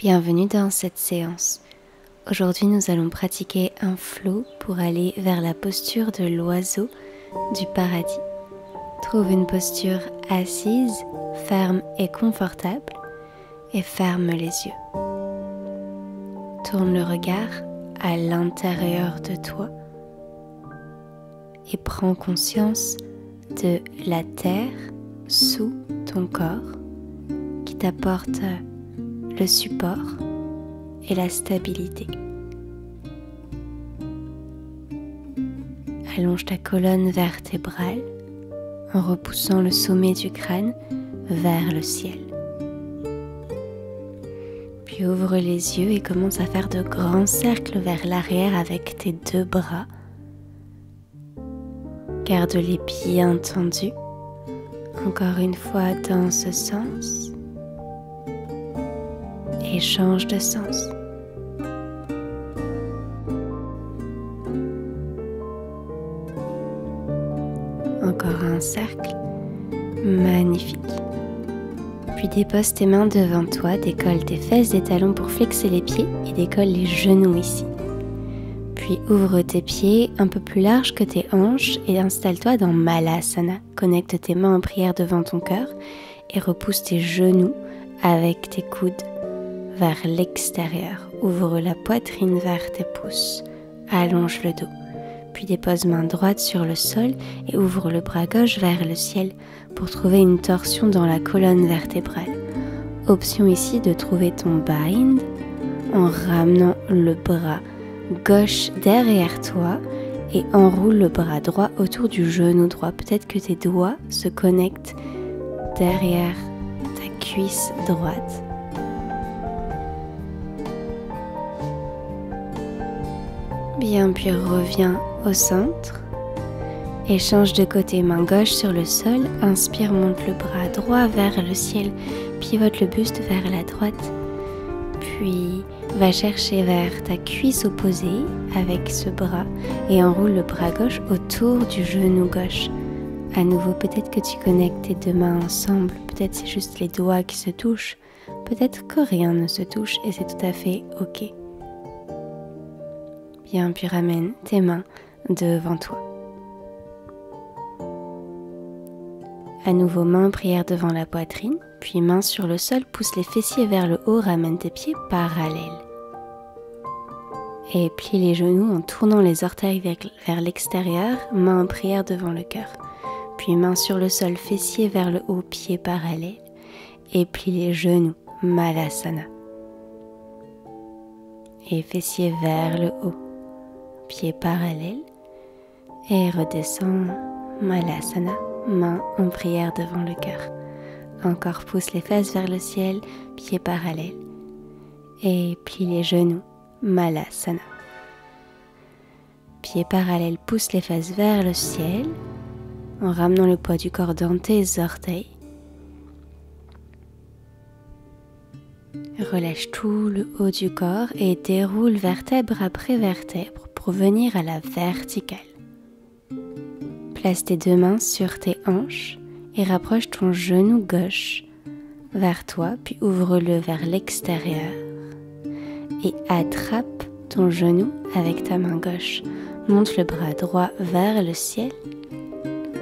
Bienvenue dans cette séance. Aujourd'hui, nous allons pratiquer un flow pour aller vers la posture de l'oiseau du paradis. Trouve une posture assise, ferme et confortable et ferme les yeux. Tourne le regard à l'intérieur de toi et prends conscience de la terre sous ton corps qui t'apporte le support et la stabilité. Allonge ta colonne vertébrale en repoussant le sommet du crâne vers le ciel. Puis ouvre les yeux et commence à faire de grands cercles vers l'arrière avec tes deux bras. Garde les pieds tendus. Encore une fois dans ce sens. Et change de sens. Encore un cercle. Magnifique. Puis dépose tes mains devant toi, décolle tes fesses des talons pour flexer les pieds et décolle les genoux ici. Puis ouvre tes pieds un peu plus larges que tes hanches et installe-toi dans Malasana. Connecte tes mains en prière devant ton cœur et repousse tes genoux avec tes coudes vers l'extérieur. Ouvre la poitrine vers tes pouces. Allonge le dos. Puis dépose main droite sur le sol et ouvre le bras gauche vers le ciel pour trouver une torsion dans la colonne vertébrale. Option ici de trouver ton bind en ramenant le bras gauche derrière toi et enroule le bras droit autour du genou droit. Peut-être que tes doigts se connectent derrière ta cuisse droite. Bien, puis reviens au centre et change de côté, main gauche sur le sol, inspire, monte le bras droit vers le ciel, pivote le buste vers la droite, puis va chercher vers ta cuisse opposée avec ce bras et enroule le bras gauche autour du genou gauche. À nouveau, peut-être que tu connectes tes deux mains ensemble, peut-être c'est juste les doigts qui se touchent, peut-être que rien ne se touche et c'est tout à fait ok. Bien, puis ramène tes mains devant toi. À nouveau, main en prière devant la poitrine, puis main sur le sol, pousse les fessiers vers le haut, ramène tes pieds parallèles. Et plie les genoux en tournant les orteils vers l'extérieur, main en prière devant le cœur. Puis main sur le sol, fessiers vers le haut, pieds parallèles. Et plie les genoux, Malasana. Et fessiers vers le haut. Pieds parallèles et redescends Malasana, main en prière devant le cœur. Encore pousse les fesses vers le ciel, pieds parallèles et plie les genoux, Malasana. Pieds parallèles, pousse les fesses vers le ciel en ramenant le poids du corps dans tes orteils. Relâche tout le haut du corps et déroule vertèbre après vertèbre pour venir à la verticale. Place tes deux mains sur tes hanches et rapproche ton genou gauche vers toi, puis ouvre-le vers l'extérieur et attrape ton genou avec ta main gauche. Monte le bras droit vers le ciel,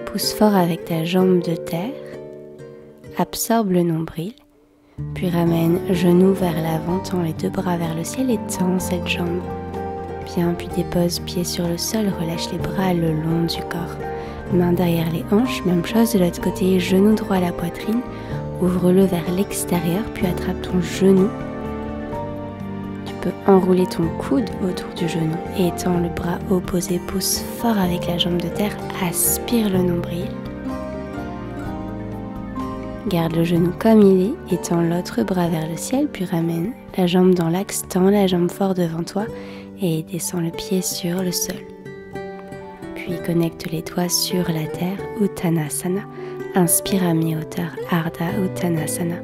pousse fort avec ta jambe de terre, absorbe le nombril, puis ramène genou vers l'avant, tends les deux bras vers le ciel et tends cette jambe. Bien, puis dépose pied sur le sol, relâche les bras le long du corps. Main derrière les hanches, même chose de l'autre côté, genou droit à la poitrine, ouvre-le vers l'extérieur, puis attrape ton genou. Tu peux enrouler ton coude autour du genou et tends le bras opposé, pousse fort avec la jambe de terre, aspire le nombril. Garde le genou comme il est et tends l'autre bras vers le ciel, puis ramène la jambe dans l'axe, tends la jambe fort devant toi et descends le pied sur le sol. Puis connecte les doigts sur la terre, Uttanasana. Inspire à mi-hauteur, Ardha Uttanasana.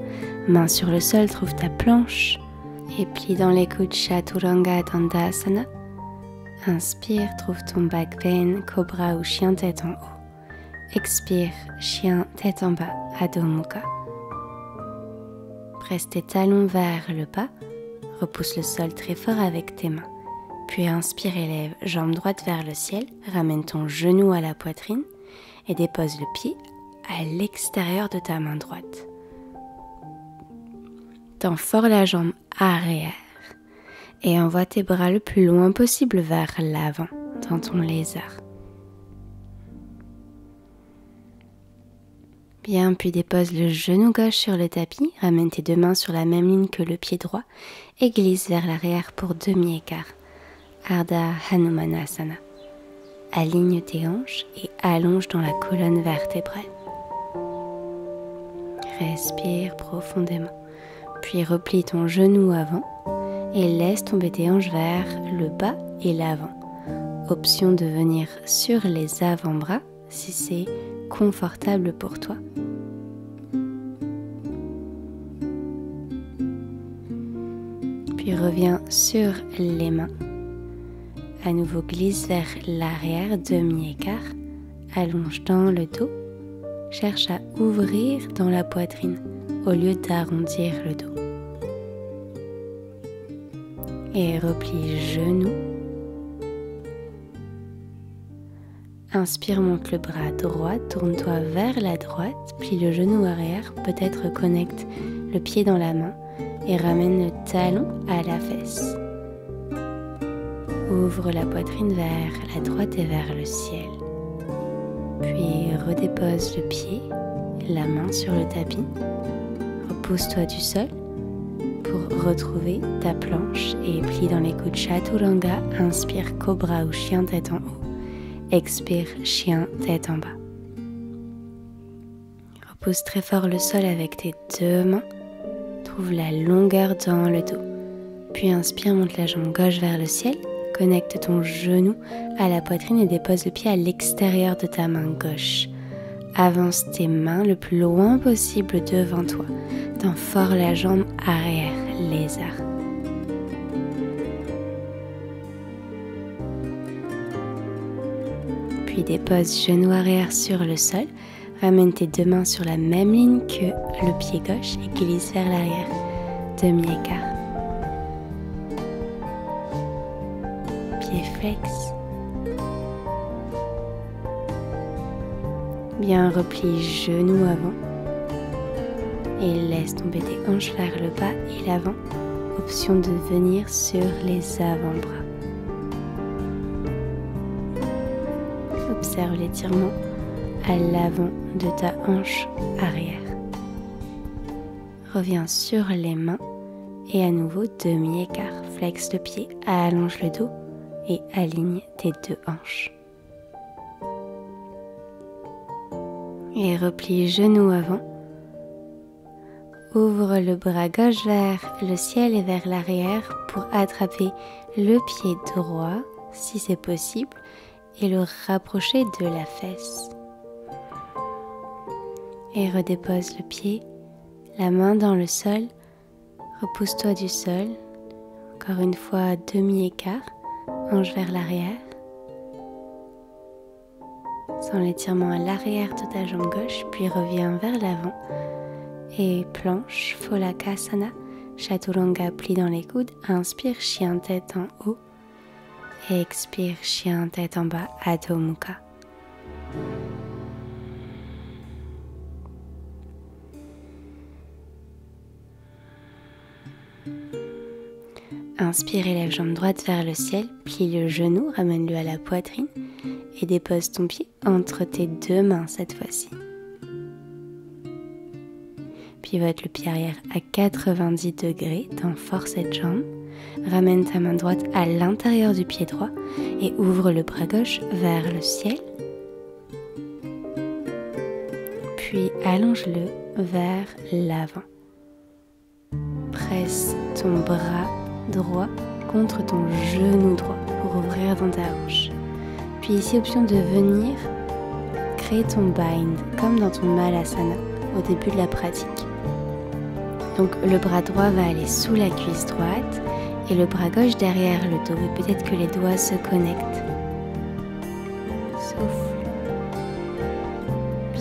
Main sur le sol, trouve ta planche et plie dans les coudes Chaturanga Dandasana. Inspire, trouve ton back bend, cobra ou chien tête en haut. Expire, chien tête en bas, Adho Mukha. Presse tes talons vers le bas, Repousse le sol très fort avec tes mains. Puis inspire et lève, jambe droite vers le ciel. Ramène ton genou à la poitrine et dépose le pied à l'extérieur de ta main droite. Tends fort la jambe arrière et envoie tes bras le plus loin possible vers l'avant dans ton lézard. Bien, puis dépose le genou gauche sur le tapis, ramène tes deux mains sur la même ligne que le pied droit et glisse vers l'arrière pour demi-écart. Ardha Hanumanasana. Aligne tes hanches et allonge dans la colonne vertébrale. Respire profondément, puis replie ton genou avant et laisse tomber tes hanches vers le bas et l'avant. Option de venir sur les avant-bras si c'est confortable pour toi. Puis reviens sur les mains. À nouveau glisse vers l'arrière, demi-écart. Allonge dans le dos. Cherche à ouvrir dans la poitrine au lieu d'arrondir le dos. Et replie genou. Inspire, monte le bras droit, tourne-toi vers la droite, plie le genou arrière, peut-être connecte le pied dans la main et ramène le talon à la fesse. Ouvre la poitrine vers la droite et vers le ciel. Puis redépose le pied, la main sur le tapis. Repousse-toi du sol pour retrouver ta planche et plie dans les coudes Chaturanga. Inspire, cobra ou chien tête en haut. Expire, chien, tête en bas. Repousse très fort le sol avec tes deux mains. Trouve la longueur dans le dos. Puis inspire, monte la jambe gauche vers le ciel. Connecte ton genou à la poitrine et dépose le pied à l'extérieur de ta main gauche. Avance tes mains le plus loin possible devant toi. Tends fort la jambe arrière, lézard. Puis dépose genou arrière sur le sol, ramène tes deux mains sur la même ligne que le pied gauche et glisse vers l'arrière, demi-écart. Pied flex. Bien, replie genou avant et laisse tomber tes hanches vers le bas et l'avant. Option de venir sur les avant-bras. Observe l'étirement à l'avant de ta hanche arrière. Reviens sur les mains et à nouveau demi-écart. Flexe le pied, allonge le dos et aligne tes deux hanches. Et replie genou avant. Ouvre le bras gauche vers le ciel et vers l'arrière pour attraper le pied droit si c'est possible et le rapprocher de la fesse. Et redépose le pied, la main dans le sol, repousse-toi du sol, encore une fois demi-écart, hanche vers l'arrière. Sens l'étirement à l'arrière de ta jambe gauche, puis reviens vers l'avant et planche, Pholakasana, Chaturanga, plie dans les coudes, inspire, chien tête en haut. Et expire, chien tête en bas, Adho Mukha. Inspire, élève jambe droite vers le ciel, plie le genou, ramène-le à la poitrine et dépose ton pied entre tes deux mains cette fois-ci. Pivote le pied arrière à 90 degrés, tends fort cette jambe. Ramène ta main droite à l'intérieur du pied droit et ouvre le bras gauche vers le ciel. Puis allonge-le vers l'avant. Presse ton bras droit contre ton genou droit pour ouvrir dans ta hanche. Puis ici, option de venir créer ton bind comme dans ton malasana au début de la pratique. Donc le bras droit va aller sous la cuisse droite et le bras gauche derrière le dos, et peut-être que les doigts se connectent. Souffle.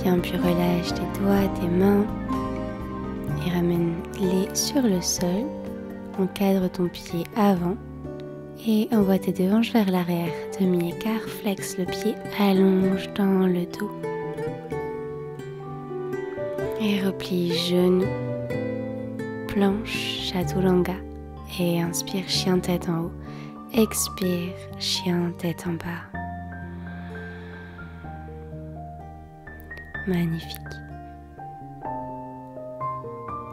Bien, puis relâche tes doigts, tes mains et ramène-les sur le sol Encadre ton pied avant et envoie tes deux hanches vers l'arrière. Demi-écart, flexe le pied, allonge dans le dos. Et replie genou, planche, chaturanga. Et inspire, chien tête en haut. Expire, chien tête en bas. Magnifique.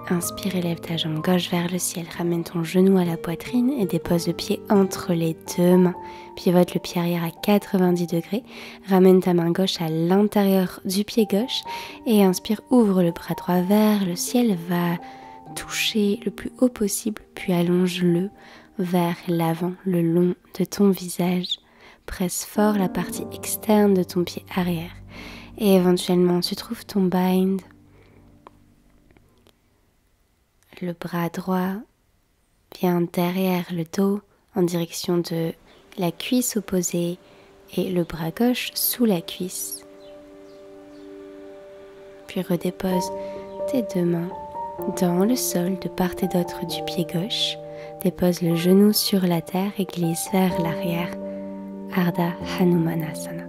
Inspire, élève ta jambe gauche vers le ciel. Ramène ton genou à la poitrine et dépose le pied entre les deux mains. Pivote le pied arrière à 90 degrés. Ramène ta main gauche à l'intérieur du pied gauche. Et inspire, ouvre le bras droit vers le ciel. Va toucher le plus haut possible, puis allonge-le vers l'avant, le long de ton visage. Presse fort la partie externe de ton pied arrière. Et éventuellement, tu trouves ton bind. Le bras droit vient derrière le dos en direction de la cuisse opposée et le bras gauche sous la cuisse. Puis redépose tes deux mains dans le sol de part et d'autre du pied gauche. Dépose le genou sur la terre et glisse vers l'arrière. Ardha Hanumanasana.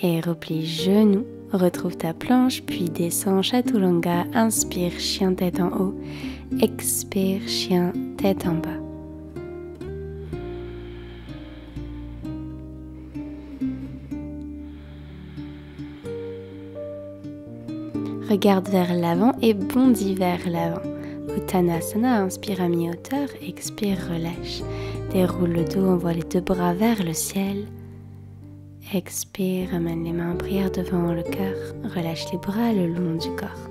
Et replie genou. Retrouve ta planche, puis descends chaturanga. Inspire, chien tête en haut. Expire, chien tête en bas. Regarde vers l'avant et bondis vers l'avant. Uttanasana, inspire à mi-hauteur, expire, relâche. Déroule le dos, envoie les deux bras vers le ciel. Expire, amène les mains en prière devant le cœur. Relâche les bras le long du corps.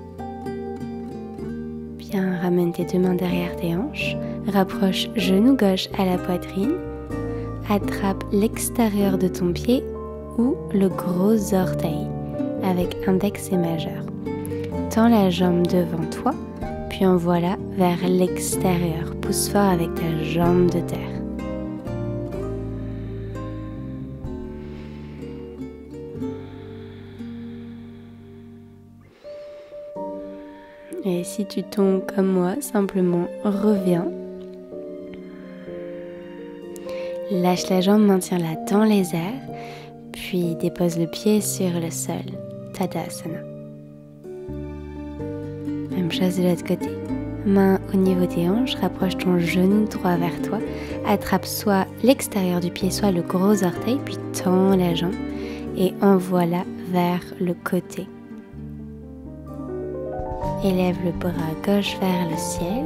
Bien, ramène tes deux mains derrière tes hanches. Rapproche genou gauche à la poitrine. Attrape l'extérieur de ton pied ou le gros orteil avec index et majeur. Tends la jambe devant toi, puis envoie-la vers l'extérieur. Pousse fort avec ta jambe de terre. Et si tu tombes comme moi, simplement reviens. Lâche la jambe, maintiens-la dans les airs, puis dépose le pied sur le sol. Tadasana. Même chose de l'autre côté. Main au niveau des hanches, rapproche ton genou droit vers toi. Attrape soit l'extérieur du pied, soit le gros orteil, puis tends la jambe et envoie-la vers le côté. Élève le bras gauche vers le ciel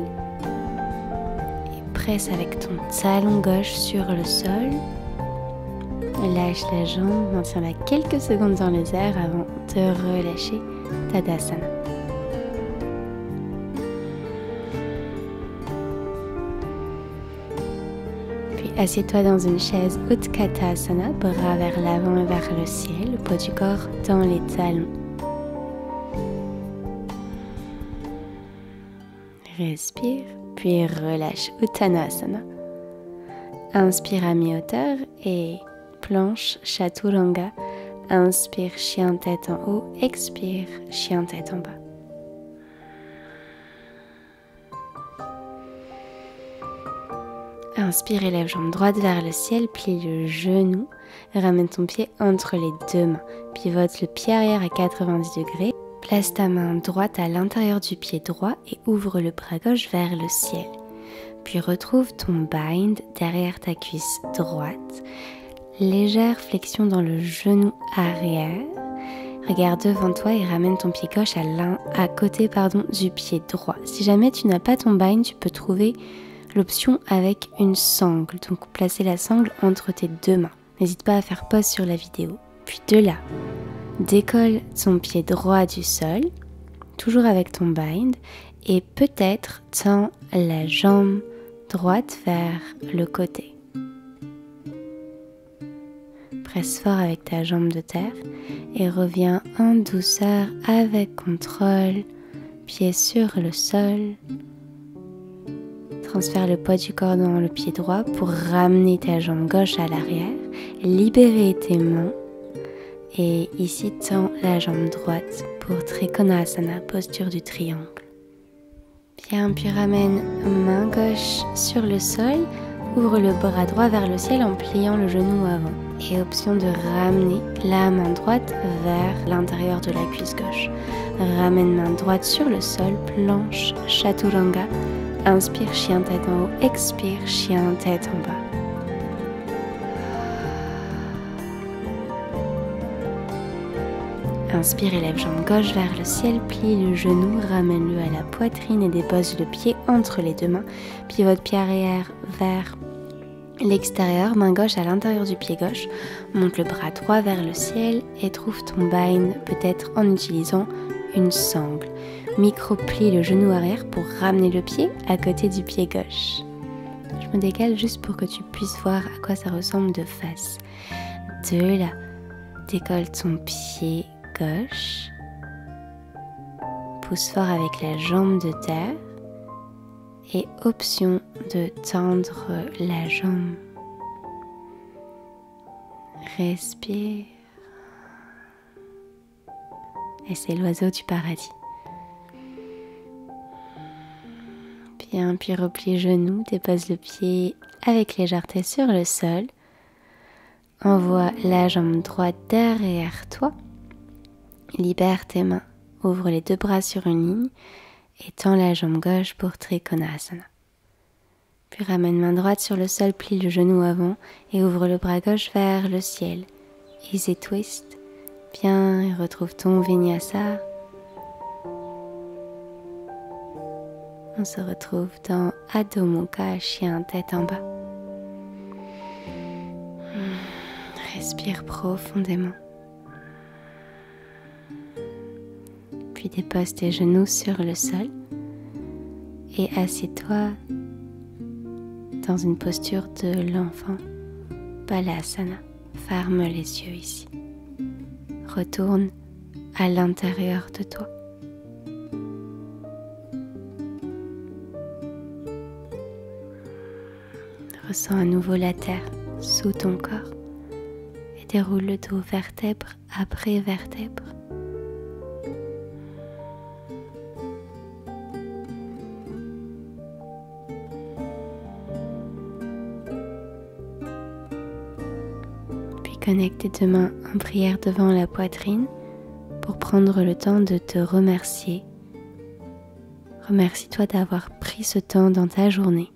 et presse avec ton talon gauche sur le sol. Lâche la jambe, maintiens-la quelques secondes dans les airs avant de relâcher Tadasana. Puis assieds-toi dans une chaise Utkatasana, bras vers l'avant et vers le ciel, le poids du corps dans les talons. Respire, puis relâche Uttanasana. Inspire à mi-hauteur et planche chaturanga. Inspire, chien tête en haut. Expire, chien tête en bas. Inspire, élève jambe droite vers le ciel, plie le genou. Ramène ton pied entre les deux mains. Pivote le pied arrière à 90 degrés. Place ta main droite à l'intérieur du pied droit et ouvre le bras gauche vers le ciel. Puis retrouve ton bind derrière ta cuisse droite. Légère flexion dans le genou arrière. Regarde devant toi et ramène ton pied gauche à côté du pied droit. Si jamais tu n'as pas ton bind, tu peux trouver l'option avec une sangle. Donc placer la sangle entre tes deux mains. N'hésite pas à faire pause sur la vidéo. Puis de là, décolle ton pied droit du sol, toujours avec ton bind, et peut-être tends la jambe droite vers le côté. Presse fort avec ta jambe de terre et reviens en douceur avec contrôle, pied sur le sol. Transfère le poids du corps dans le pied droit pour ramener ta jambe gauche à l'arrière, libérer tes mains. Et ici, tends la jambe droite pour Trikonasana, posture du triangle. Bien, puis ramène main gauche sur le sol, ouvre le bras droit vers le ciel en pliant le genou avant. Et option de ramener la main droite vers l'intérieur de la cuisse gauche. Ramène main droite sur le sol, planche Chaturanga. Inspire, chien tête en haut, expire, chien tête en bas. Inspire, élève jambe gauche vers le ciel, plie le genou, ramène-le à la poitrine et dépose le pied entre les deux mains. Pivote pied arrière vers l'extérieur, main gauche à l'intérieur du pied gauche. Monte le bras droit vers le ciel et trouve ton bind, peut-être en utilisant une sangle. Micro-plie le genou arrière pour ramener le pied à côté du pied gauche. Je me décale juste pour que tu puisses voir à quoi ça ressemble de face. De là, décolle ton pied gauche, pousse fort avec la jambe de terre et option de tendre la jambe. Respire et c'est l'oiseau du paradis. Bien, puis replie genou, dépose le pied avec légèreté sur le sol. Envoie la jambe droite derrière toi. Libère tes mains, ouvre les deux bras sur une ligne et tends la jambe gauche pour Trikonasana. Puis ramène main droite sur le sol, plie le genou avant et ouvre le bras gauche vers le ciel. Easy twist. Bien, et retrouve ton Vinyasa. On se retrouve dans Adho Mukha, chien tête en bas. Respire profondément. Puis dépose tes genoux sur le sol et assieds-toi dans une posture de l'enfant. Balasana. Ferme les yeux ici. Retourne à l'intérieur de toi. Ressens à nouveau la terre sous ton corps et déroule le dos vertèbre après vertèbre. Puis connecte tes deux mains en prière devant la poitrine pour prendre le temps de te remercier. Remercie-toi d'avoir pris ce temps dans ta journée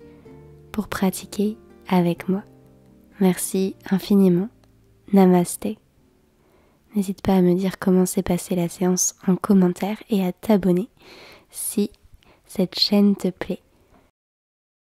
pour pratiquer avec moi. Merci infiniment. Namasté. N'hésite pas à me dire comment s'est passée la séance en commentaire et à t'abonner si cette chaîne te plaît.